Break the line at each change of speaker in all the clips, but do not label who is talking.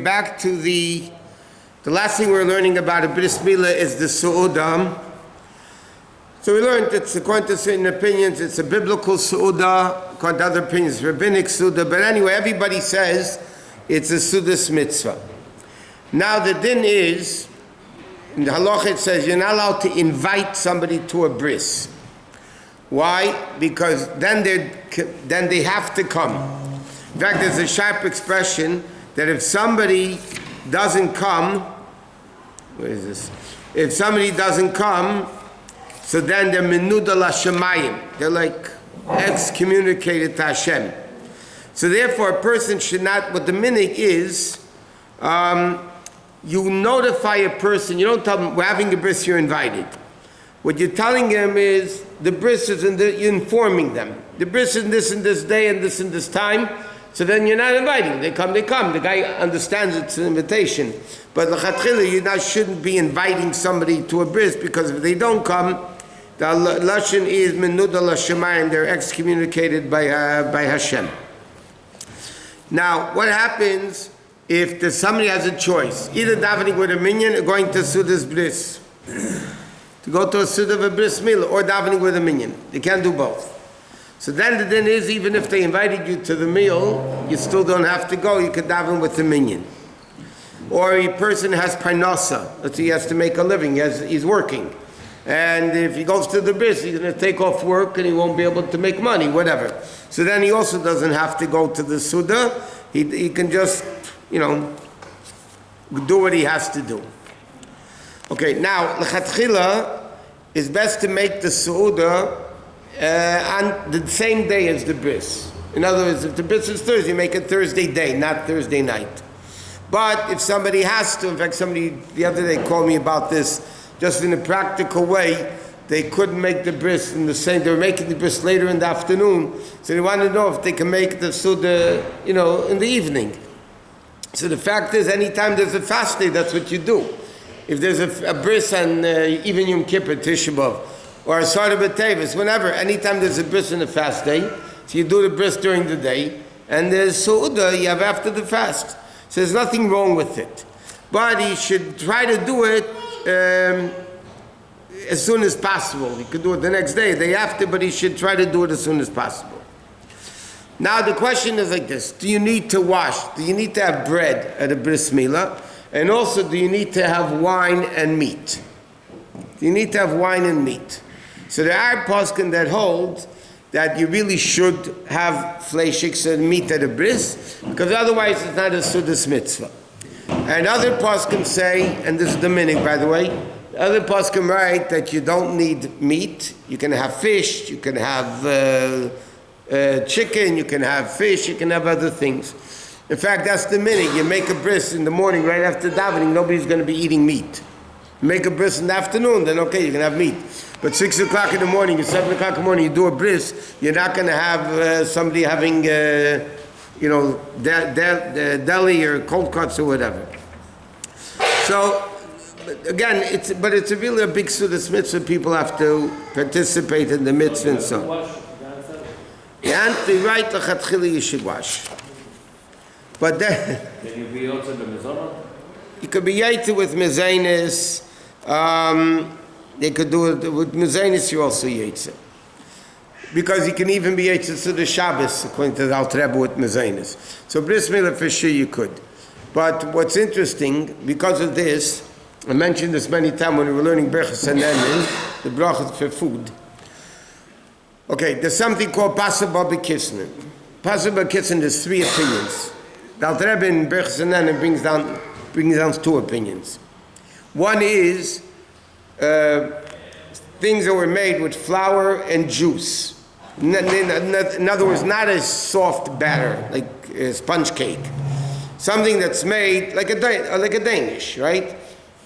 back to the last thing we're learning about a bris milah is the su'udah. So we learned it's according to certain opinions, it's a biblical su'udah, according to other opinions, rabbinic su'udah. But anyway, everybody says it's a sudas mitzvah. Now the din is, in the halacha it says you're not allowed to invite somebody to a bris. Why? Because then they have to come. In fact, there's a sharp expression that if somebody doesn't come, where is this? If somebody doesn't come, so then they're menuda l'shamayim. They're like excommunicated to Hashem. So therefore, a person should not. What the minhag is, you notify a person. You don't tell them we're having a bris. You're invited. What you're telling them is the bris is you're informing them. The bris is this and this day and this time. So then you're not inviting. They come. The guy understands it's an invitation. But l'chatchila, you shouldn't be inviting somebody to a bris, because if they don't come, the lashon is menuda l'shamayim. They're excommunicated by Hashem. Now, what happens if somebody has a choice? Either davening with a minyan or going to Suda's bris. To go to a Suda of a bris milah or davening with a minyan. You can't do both. So then the din is, even if they invited you to the meal, you still don't have to go. You could daven with the minyan. Or a person has parnasa. Let's say he has to make a living. He's working. And if he goes to the bris, he's going to take off work and he won't be able to make money, whatever. So then he also doesn't have to go to the Suda. He can just, do what he has to do. Okay, now, l'chatchila, it's best to make the Suda on the same day as the bris. In other words, if the bris is Thursday, make it Thursday day, not Thursday night. But if somebody has to, in fact, somebody the other day called me about this, just in a practical way, they couldn't make the bris in the same, they were making the bris later in the afternoon, so they wanted to know if they can make the Suda, in the evening. So the fact is, anytime there's a fast day, that's what you do. If there's a bris on even Yom Kippur, Tisha B'Av, or a Sarah B'Tevis, whenever, anytime there's a bris on a fast day, so you do the bris during the day, and there's Su'udah you have after the fast. So there's nothing wrong with it. But he should try to do it as soon as possible. He could do it the next day, the day after, but he should try to do it as soon as possible. Now the question is like this: do you need to wash? Do you need to have bread at a bris milah? And also, do you need to have wine and meat? Do you need to have wine and meat? So there are poskim that hold that you really should have fleishiks and meat at a bris, because otherwise it's not a sudas mitzvah. And other poskim say, and this is the minhag, by the way, other poskim write that you don't need meat. You can have fish, you can have chicken, you can have fish, you can have other things. In fact, that's the minhag. You make a bris in the morning right after davening, nobody's going to be eating meat. You make a bris in the afternoon, then okay, you can have meat. But 6 o'clock in the morning or 7 o'clock in the morning, you do a bris, you're not going to have somebody having, deli or cold cuts or whatever. So, again, it's really a big sudas mitzvah. People have to participate in the mitzvah and so on. And the right l'chatchila you should wash. But then
can you be also the mezonah?
You could be yaita with mezainis. They could do it with mezainis. You also yaita, because you can even be yaita to the Shabbos according to the Alter Rebbe with mezainis. So bris milah for sure you could. But what's interesting, because of this, I mentioned this many times when we were learning Berachos Hanenin, the brachas for food. Okay, there's something called Pasuk B'Kisnin. Pasuk B'Kisnin, there's 3 opinions. The Alter Rebbe in Berachos Hanenin brings down 2 opinions. One is things that were made with flour and juice. In other words, not a soft batter like a sponge cake. Something that's made like a Danish, right?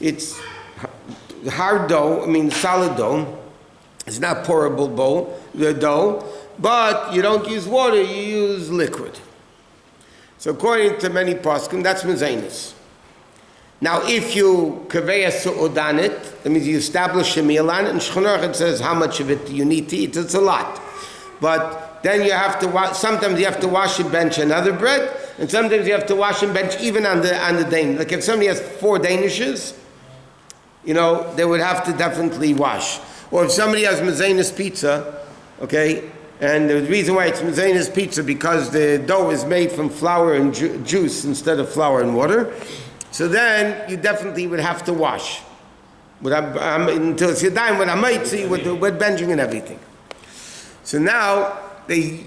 It's hard dough, solid dough. It's not pourable dough, but you don't use water, you use liquid. So according to many poskim, that's mezainis. Now, if you kaveya su'ud on it, that means you establish a meal on it, and Shulchan Aruch says how much of it you need to eat. It's a lot. But then you have to sometimes you have to wash and bench another bread, And sometimes you have to wash and bench even on the Danish. Like if somebody has 4 Danishes, they would have to definitely wash. Or if somebody has Mazenis pizza, okay, and the reason why it's Mazenis pizza because the dough is made from flour and juice instead of flour and water, so then you definitely would have to wash. Until it's Yadayim with Hamaitzi, with benching and everything. So now, they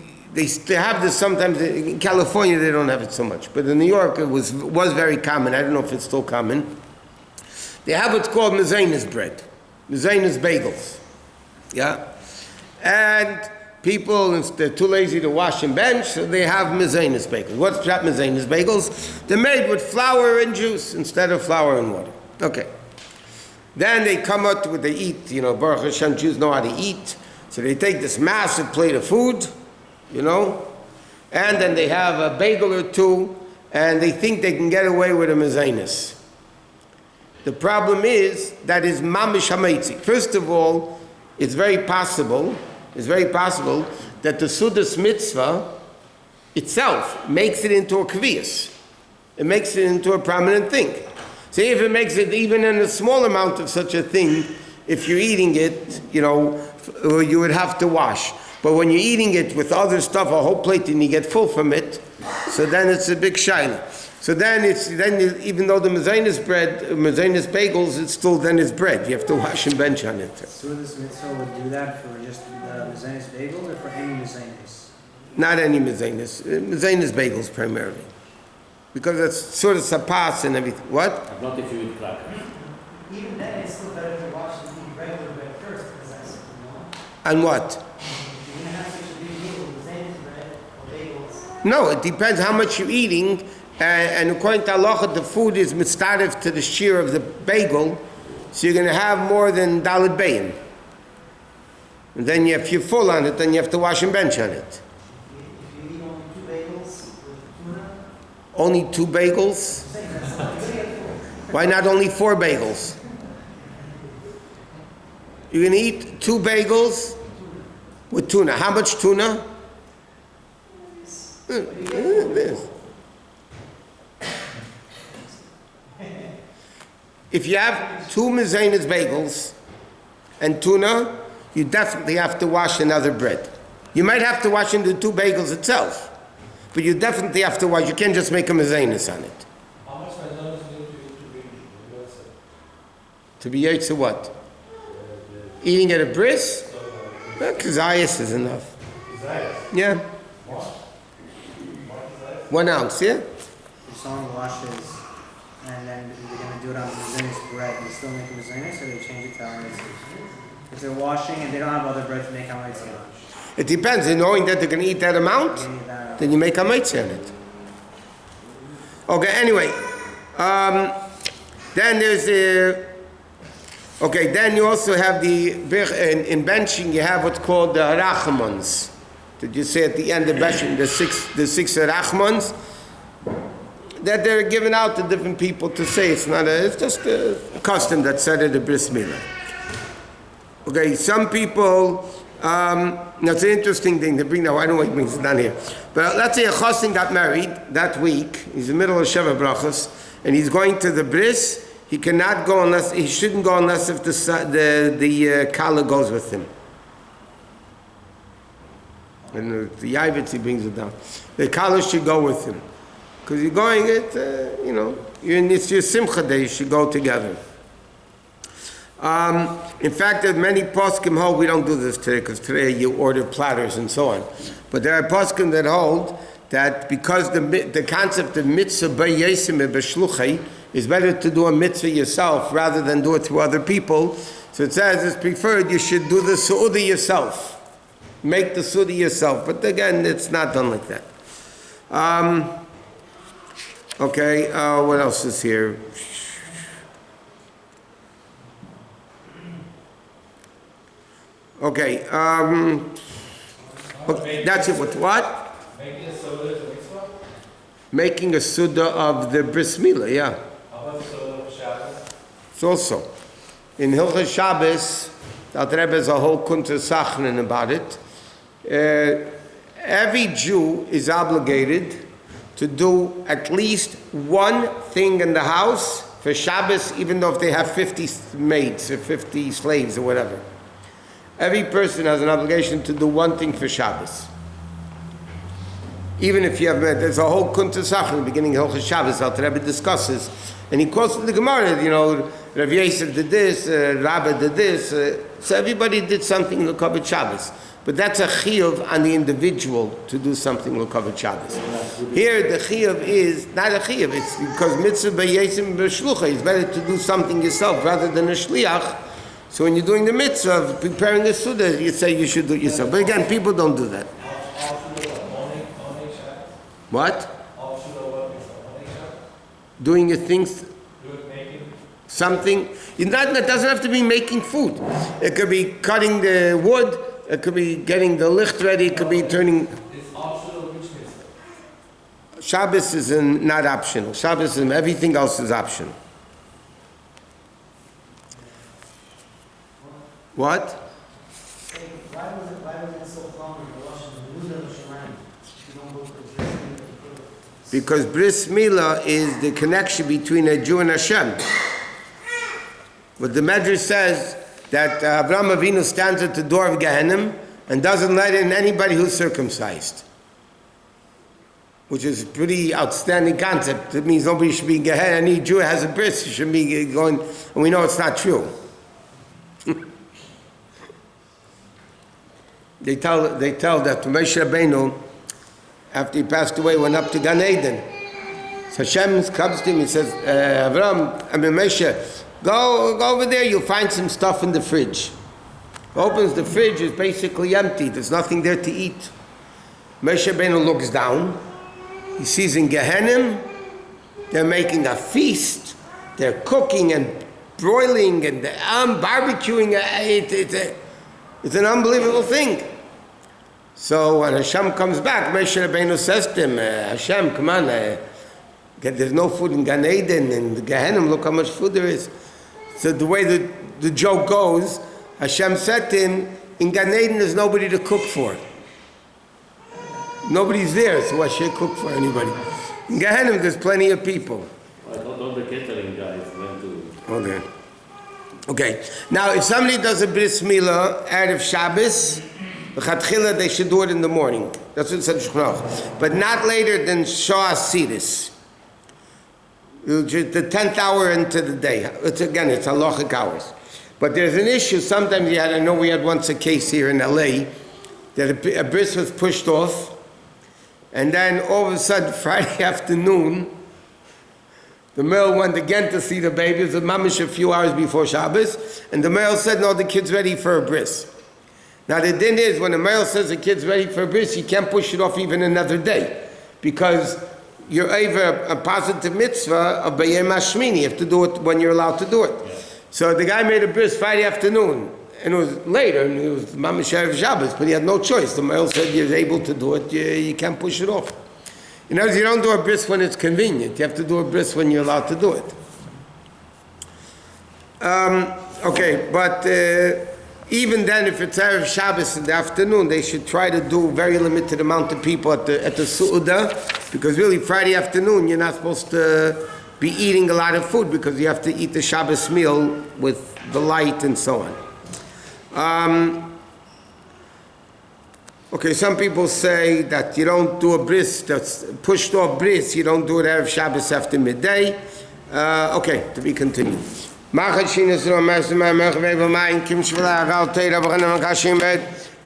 have this sometimes. In California, they don't have it so much. But in New York, it was very common. I don't know if it's still common. They have what's called Mazenis bread. Mazenis bagels. Yeah? And people, they're too lazy to wash and bench, so they have Mazenis bagels. What's that Mazenis bagels? They're made with flour and juice instead of flour and water. Okay. Then they come up with, they eat, Baruch Hashem, Jews know how to eat. So they take this massive plate of food, and then they have a bagel or two, and they think they can get away with a Mazenis. The problem is that is mamish hamaitzik. First of all, it's very possible that the Sudas mitzvah itself makes it into a kviyas. It makes it into a prominent thing. See, if it makes it even in a small amount of such a thing, if you're eating it, you would have to wash. But when you're eating it with other stuff, a whole plate, and you get full from it, so then it's a big shaila. So then even though the Mazenis bagels, it's still then it's bread. You have to wash and bench on it.
So this mitzvah would do that for just the Mazenis bagels or for any Mazenis?
Not any Mazenis. Mazenis bagels primarily. Because it's sort of sapas and everything. What?
Not if you eat crackers.
Even then, it's still better to wash and eat regular bread first, because that's,
And what?
If you're going to have such a big meal with Zayn's bread or bagels.
No, it depends how much you're eating. And according to halacha, the food is mitzaref to the shear of the bagel, so you're going to have more than daled bayin. And then if you're full on it, then you have to wash and bench on it.
If you eat only 2 bagels with tuna.
Only 2 bagels? Why not only 4 bagels? You're going to eat 2 bagels with tuna. How much tuna? This. If you have 2 Mazenis bagels and tuna, you definitely have to wash another bread. You might have to wash into 2 bagels itself, but you definitely have to wash. You can't just make a Mazenis on it.
How much Mazenis do you need
to be Yetzer what? Eating at a bris? Kazayas is enough. Yeah. 1 ounce, yeah?
If someone washes and then they're going to do it on Mazenis bread, they still make a Mazenis or they change it to Hamaitzi? If they're washing and they don't have other bread to make Hamaitzi on.
It depends. And knowing that they're going to eat that amount, then you make a mitzvah on it. Okay, anyway. Then there's the... Okay, then you also have in benching, you have what's called the rachamons. Did you say at the end of benching, the six rachamons? That they're given out to different people to say. It's just a custom that's said at the bris milah. Okay, some people... that's an interesting thing to bring. Now I don't know what brings it down here, but let's say a chassan got married that week. He's in the middle of Sheva Brachos, and he's going to the bris. He cannot go he shouldn't go unless if the kala goes with him. And the Yavitz, he brings it down. The kala should go with him, because you're going it's your simcha day. You should go together. In fact, there's many poskim hold, we don't do this today because today you order platters and so on. But there are poskim that hold that because the concept of mitzvah b'yesim b'shluchai is better to do a mitzvah yourself rather than do it through other people. So it says it's preferred you should do the su'udi yourself. Make the su'udi yourself. But again, it's not done like that. Okay, what else is here? Okay, that's it. With what?
Making a soda is a mitzvah?
Making a suda of the bris milah, yeah.
How about the soda of Shabbos?
It's also. In Hilchas Shabbos, that Rebbe has a whole kunta sachnin about it. Every Jew is obligated to do at least one thing in the house for Shabbos, even though if they have 50 maids or 50 slaves or whatever. Every person has an obligation to do one thing for Shabbos. Even if you have, there's a whole Kuntasach in the beginning of Hilchos Shabbos, the Rebbe discusses, and he quotes the Gemara, Rabbi Yosef did this, Rabbi did this, so everybody did something in the Chabad Shabbos. But that's a chiyuv on the individual to do something in the Chabad Shabbos. Here the chiyuv is not a chiyuv, it's because mitzvah b'yesim b'shlucha, it's better to do something yourself rather than a shliach. So when you're doing the mitzvah of preparing the suda, you say you should do it yourself. But again, people don't do that. What? Doing your things, something. It doesn't have to be making food. It could be cutting the wood. It could be getting the licht ready. It could be turning.
It's optional, which mitzvah?
Shabbos is not optional. Shabbos is everything else is optional. What?
Why was it so common in Rosh Hashanah? You don't go to the bris milah?
Because bris milah is the connection between a Jew and Hashem. But the Medrash says that Avraham Avinu stands at the door of Gehenna and doesn't let in anybody who's circumcised, which is a pretty outstanding concept. It means nobody should be in Gehenna. Any Jew who has a bris should be going, and we know it's not true. They tell that Moshe Rabbeinu, after he passed away, went up to Gan Eden. So Hashem comes to him and says, Moshe, go over there, you'll find some stuff in the fridge. Opens the fridge, it's basically empty. There's nothing there to eat. Moshe Rabbeinu looks down. He sees in Gehenna, they're making a feast. They're cooking and broiling and barbecuing. It's an unbelievable thing. So when Hashem comes back, Moshe Rabbeinu says to him, Hashem, come on, there's no food in Gan Eden and Gehenna, look how much food there is. So the way the joke goes, Hashem said to him, in Gan Eden there's nobody to cook for. Nobody's there, so why should I cook for anybody? In Gehenna there's plenty of people.
I thought all the catering guys went to...
Okay. Now, if somebody does a bris milah out of Shabbos, L'chatchila, they should do it in the morning. That's what it said in Shulchan Aruch. But not later than Shah Sidis. The 10th hour into the day. It's halachic hours. But there's an issue. Sometimes I know we had once a case here in LA that a bris was pushed off, and then all of a sudden, Friday afternoon, the male went again to see the baby. It was a mamish a few hours before Shabbos, and the male said, no, the kid's ready for a bris. Now the din is, when the male says the kid's ready for a bris, you can't push it off even another day, because you're over a positive mitzvah of B'yem Hashmini. You have to do it when you're allowed to do it. Yeah. So the guy made a bris Friday afternoon, and it was later, and it was mamish erev Shabbos, but he had no choice. The male said you're able to do it, you can't push it off. In other words, you don't do a bris when it's convenient. You have to do a bris when you're allowed to do it. Okay, but even then, if it's Erev Shabbos in the afternoon, they should try to do a very limited amount of people at the Su'udah, because really Friday afternoon, you're not supposed to be eating a lot of food, because you have to eat the Shabbos meal with the light and so on. Okay, some people say that you don't do a bris, that's pushed off bris, you don't do it Erev Shabbos after midday. Okay, to be continued.